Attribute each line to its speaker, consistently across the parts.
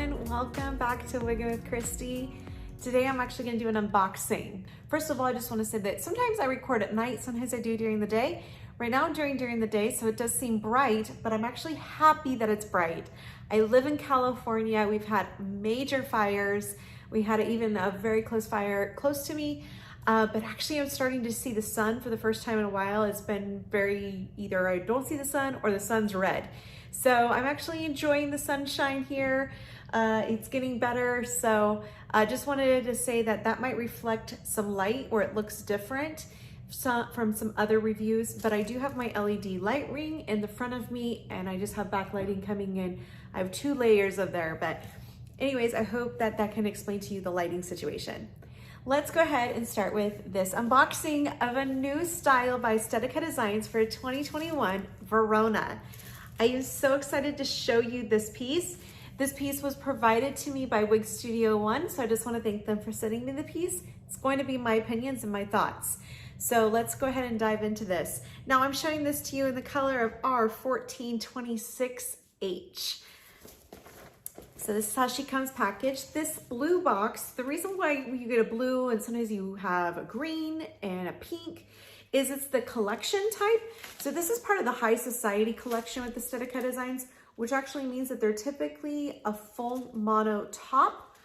Speaker 1: everyone, welcome back to Wiggin with Christi. Today I'm actually going to do an unboxing. First of all, I just want to say that sometimes I record at night, sometimes I do during the day. Right now I'm doing during the day, so it does seem bright, but I'm actually happy that it's bright. I live in California. We've had major fires. We had even a very close fire close to me, but actually I'm starting to see the sun for the first time in a while. It's been very, either I don't see the sun or the sun's red. So I'm actually enjoying the sunshine here. It's getting better. So I just wanted to say that that might reflect some light or it looks different from some other reviews, but I do have my LED light ring in the front of me and I just have backlighting coming in. I have 2 layers of there, but anyways, I hope that that can explain to you the lighting situation. Let's go ahead and start with this unboxing of a new style by Estetica Designs for 2021 Verona. I am so excited to show you this piece. This piece was provided to me by Wig Studio 1, so I just want to thank them for sending me the piece. It's going to be my opinions and my thoughts. So let's go ahead and dive into this. Now I'm showing this to you in the color of R1426H. So this is how she comes packaged. This blue box, the reason why you get a blue and sometimes you have a green and a pink is it's the collection type. So this is part of the High Society collection with Estetica Designs, which actually means that they're typically a full mono top,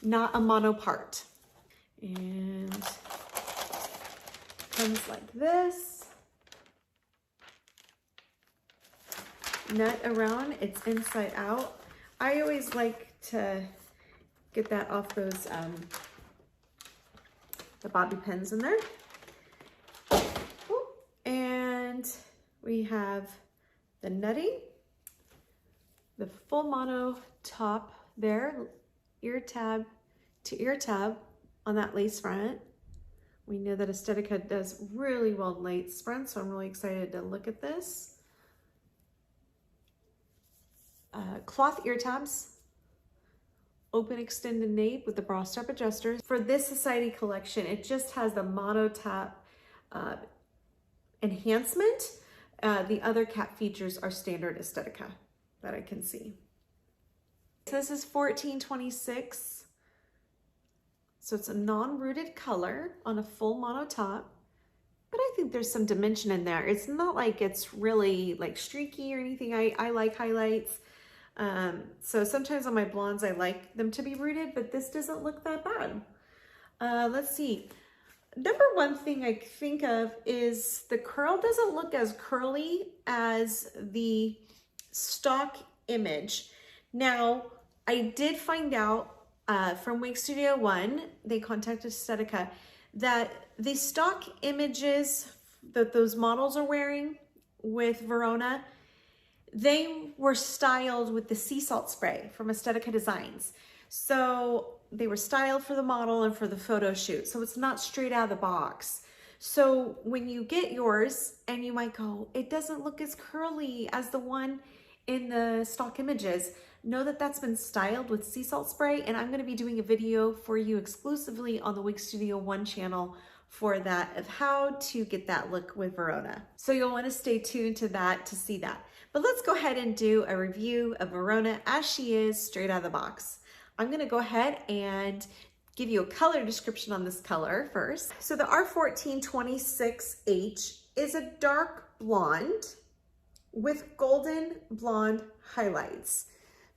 Speaker 1: not a mono part. And comes like this. Nut around, it's inside out. I always like to get that off those, the bobby pins in there. And we have the nutting, the full mono top there, ear tab to ear tab on that lace front. We know that Estetica does really well lace fronts, so I'm really excited to look at this. Cloth ear tabs, open extended nape with the bra strap adjusters. For this Society collection, it just has the mono tap enhancement. The other cap features are standard Estetica that I can see. So this is 1426. So it's a non-rooted color on a full mono top, but I think there's some dimension in there. It's not like it's really like streaky or anything. I like highlights. So sometimes on my blondes, I like them to be rooted, but this doesn't look that bad. Let's see. Number one thing I think of is the curl doesn't look as curly as the stock image. Now, I did find out from Wig Studio 1, they contacted Estetica, that the stock images that those models are wearing with Verona, they were styled with the sea salt spray from Estetica Designs. So they were styled for the model and for the photo shoot. So it's not straight out of the box. So when you get yours and you might go, it doesn't look as curly as the one in the stock images, know that that's been styled with sea salt spray. And I'm going to be doing a video for you exclusively on the Wig Studio 1 channel for that, of how to get that look with Verona. So you'll want to stay tuned to that to see that. But let's go ahead and do a review of Verona as she is straight out of the box. I'm going to go ahead and give you a color description on this color first. So the R1426H is a dark blonde with golden blonde highlights.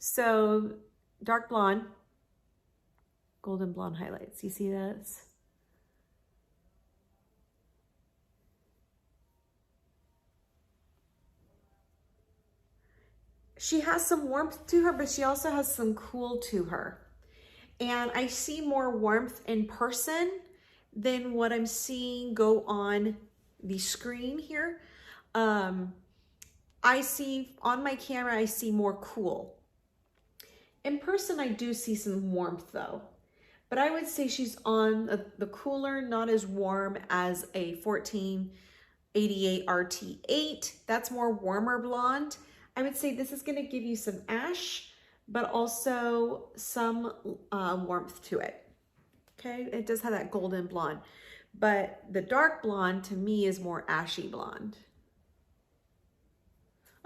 Speaker 1: So dark blonde, golden blonde highlights. You see this? She has some warmth to her, but she also has some cool to her. And I see more warmth in person than what I'm seeing go on the screen here. I see, on my camera, I see more cool. In person, I do see some warmth though. But I would say she's on the cooler, not as warm as a 1488 RT8. That's more warmer blonde. I would say this is going to give you some ash, but also some warmth to it. Okay, it does have that golden blonde, but the dark blonde to me is more ashy blonde.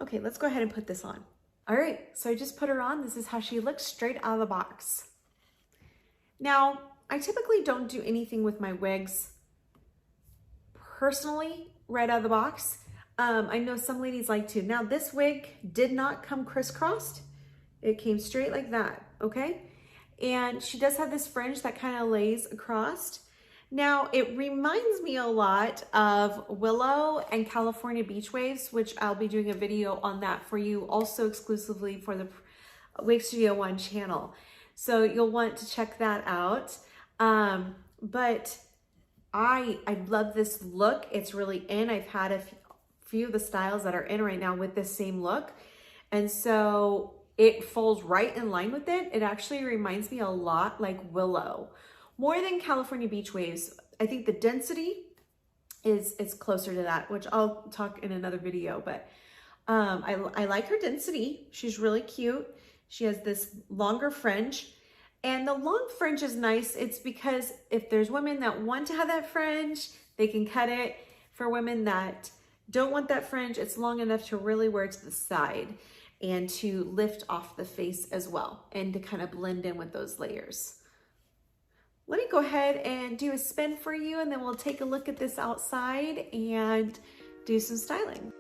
Speaker 1: Okay, let's go ahead and put this on. All right, so I just put her on. This is how she looks straight out of the box. Now, I typically don't do anything with my wigs personally right out of the box. I know some ladies like to. Now, this wig did not come crisscrossed. It came straight like that, okay? And she does have this fringe that kind of lays across. Now, it reminds me a lot of Willow and California Beach Waves, which I'll be doing a video on that for you, also exclusively for the Wig Studio 1 channel. So you'll want to check that out. But I love this look. It's really in. I've had a few of the styles that are in right now with this same look. And so it falls right in line with it. It actually reminds me a lot like Willow. More than California Beach Waves. I think the density is closer to that, which I'll talk in another video, but I like her density. She's really cute. She has this longer fringe, and the long fringe is nice. It's because if there's women that want to have that fringe, they can cut it. For women that don't want that fringe, it's long enough to really wear to the side and to lift off the face as well and to kind of blend in with those layers. Let me go ahead and do a spin for you, and then we'll take a look at this outside and do some styling.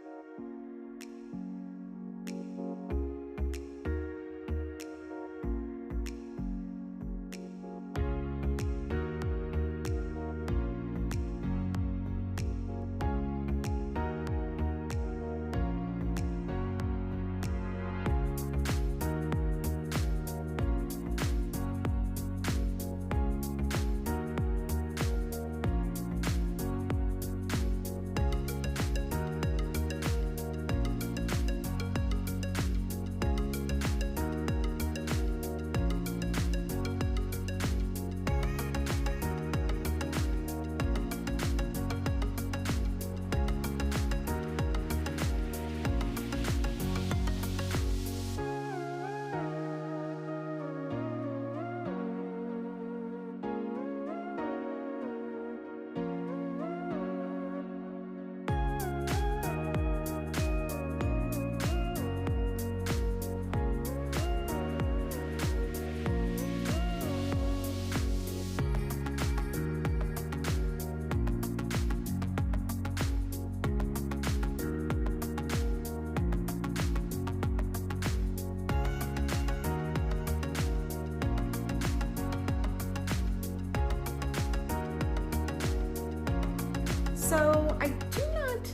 Speaker 1: So I do not,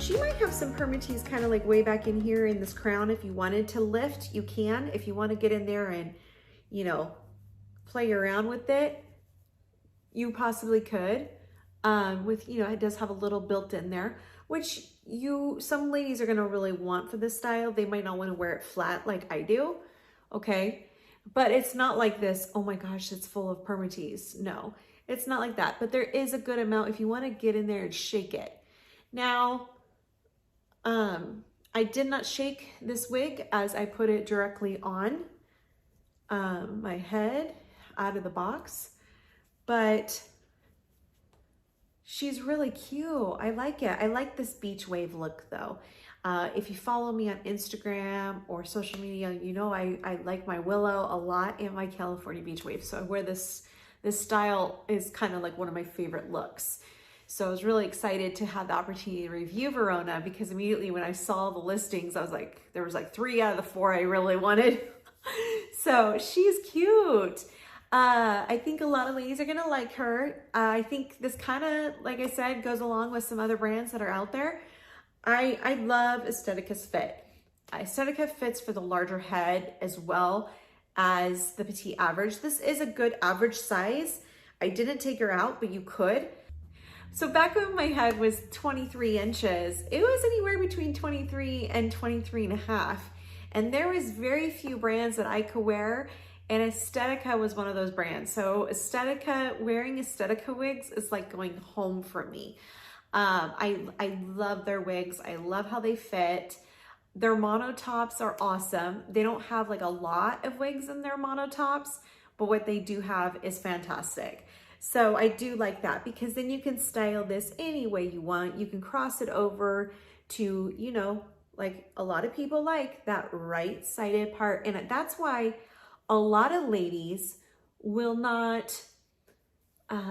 Speaker 1: she might have some permatease kind of like way back in here in this crown. If you wanted to lift, you can. If you want to get in there and, you know, play around with it, you possibly could. With, you know, it does have a little built in there, which some ladies are going to really want for this style. They might not want to wear it flat like I do. Okay. But it's not like this, oh my gosh, it's full of permatease. No, it's not like that. But there is a good amount if you want to get in there and shake it. Now, I did not shake this wig as I put it directly on my head out of the box, but she's really cute. I like it. I like this beach wave look though. If you follow me on Instagram or social media, you know I like my Willow a lot and my California Beach Wave. So I wear this style is kind of like one of my favorite looks. So I was really excited to have the opportunity to review Verona, because immediately when I saw the listings, I was like, there was like 3 out of the 4 I really wanted. So she's cute. I think a lot of ladies are gonna like her. I think this kind of, like I said, goes along with some other brands that are out there. I love Estetica's fit. Estetica fits for the larger head as well as the petite average. This is a good average size. I didn't take her out, but you could. So back when my head was 23 inches, it was anywhere between 23 and 23 and a half. And there was very few brands that I could wear, and Estetica was one of those brands. So wearing Estetica wigs is like going home for me. I love their wigs. I love how they fit. Their monotops are awesome. They don't have like a lot of wigs in their monotops, but what they do have is fantastic. So I do like that, because then you can style this any way you want. You can cross it over to, you know, Like a lot of people like that right-sided part. And that's why a lot of ladies will not,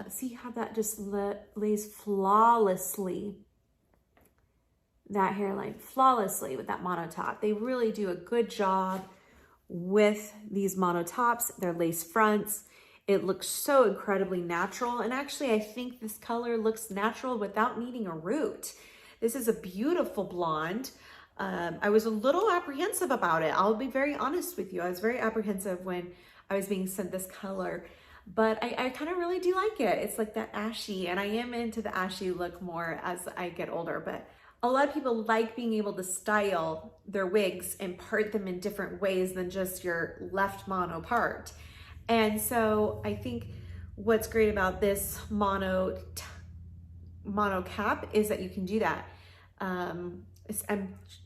Speaker 1: see how that just lays flawlessly, that hairline flawlessly with that mono top. They really do a good job with these mono tops, their lace fronts. It looks so incredibly natural. And actually, I think this color looks natural without needing a root. This is a beautiful blonde. I was a little apprehensive about it. I'll be very honest with you. I was very apprehensive when I was being sent this color, but I kind of really do like it. It's like that ashy, and I am into the ashy look more as I get older, but a lot of people like being able to style their wigs and part them in different ways than just your left mono part. And so I think what's great about this mono cap is that you can do that. I'm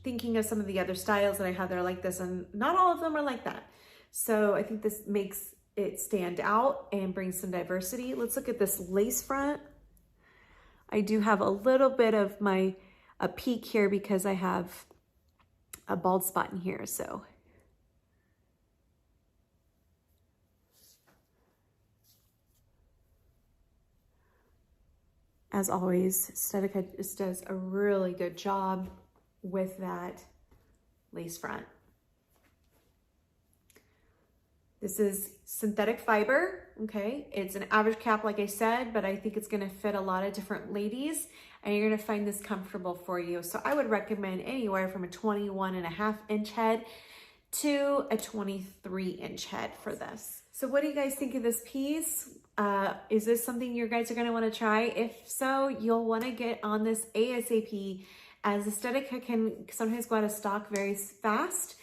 Speaker 1: thinking of some of the other styles that I have that are like this, and not all of them are like that. So I think this makes it stand out and brings some diversity. Let's look at this lace front. I do have a little bit of a peak here because I have a bald spot in here. So as always, Estetica just does a really good job with that lace front. This is synthetic fiber, okay? It's an average cap, like I said, but I think it's gonna fit a lot of different ladies, and you're gonna find this comfortable for you. So I would recommend anywhere from a 21.5-inch head to a 23-inch head for this. So what do you guys think of this piece? Is this something you guys are gonna wanna try? If so, you'll wanna get on this ASAP, as Estetica can sometimes go out of stock very fast.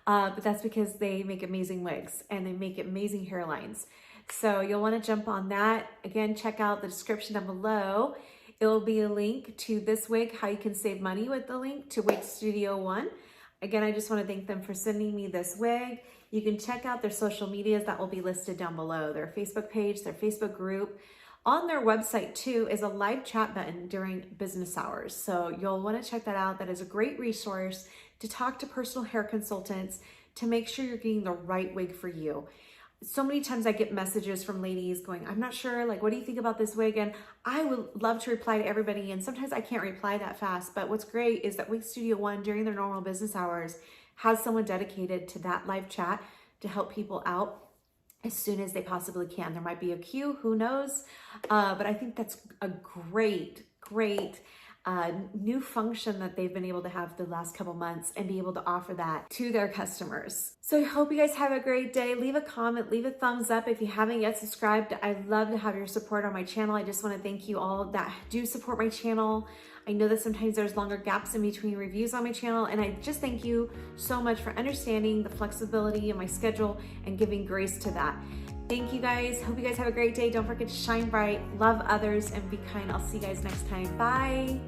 Speaker 1: But that's because they make amazing wigs and they make amazing hairlines. So you'll want to jump on that. Again, check out the description down below. It will be a link to this wig, how you can save money with the link to Wig Studio 1. Again, I just want to thank them for sending me this wig. You can check out their social medias that will be listed down below. Their Facebook page, their Facebook group. On their website too is a live chat button during business hours. So you'll want to check that out. That is a great resource to talk to personal hair consultants to make sure you're getting the right wig for you. So many times I get messages from ladies going, I'm not sure, like, what do you think about this wig? And I would love to reply to everybody, and sometimes I can't reply that fast. But what's great is that Wig Studio 1, during their normal business hours, has someone dedicated to that live chat to help people out as soon as they possibly can. There might be a queue, who knows? But I think that's a great new function that they've been able to have the last couple months, and be able to offer that to their customers. So I hope you guys have a great day. Leave a comment, leave a thumbs up if you haven't yet subscribed. I'd love to have your support on my channel. I just want to thank you all that do support my channel. I know that sometimes there's longer gaps in between reviews on my channel, and I just thank you so much for understanding the flexibility in my schedule and giving grace to that. Thank you guys. Hope you guys have a great day. Don't forget to shine bright, love others, and be kind. I'll see you guys next time. Bye.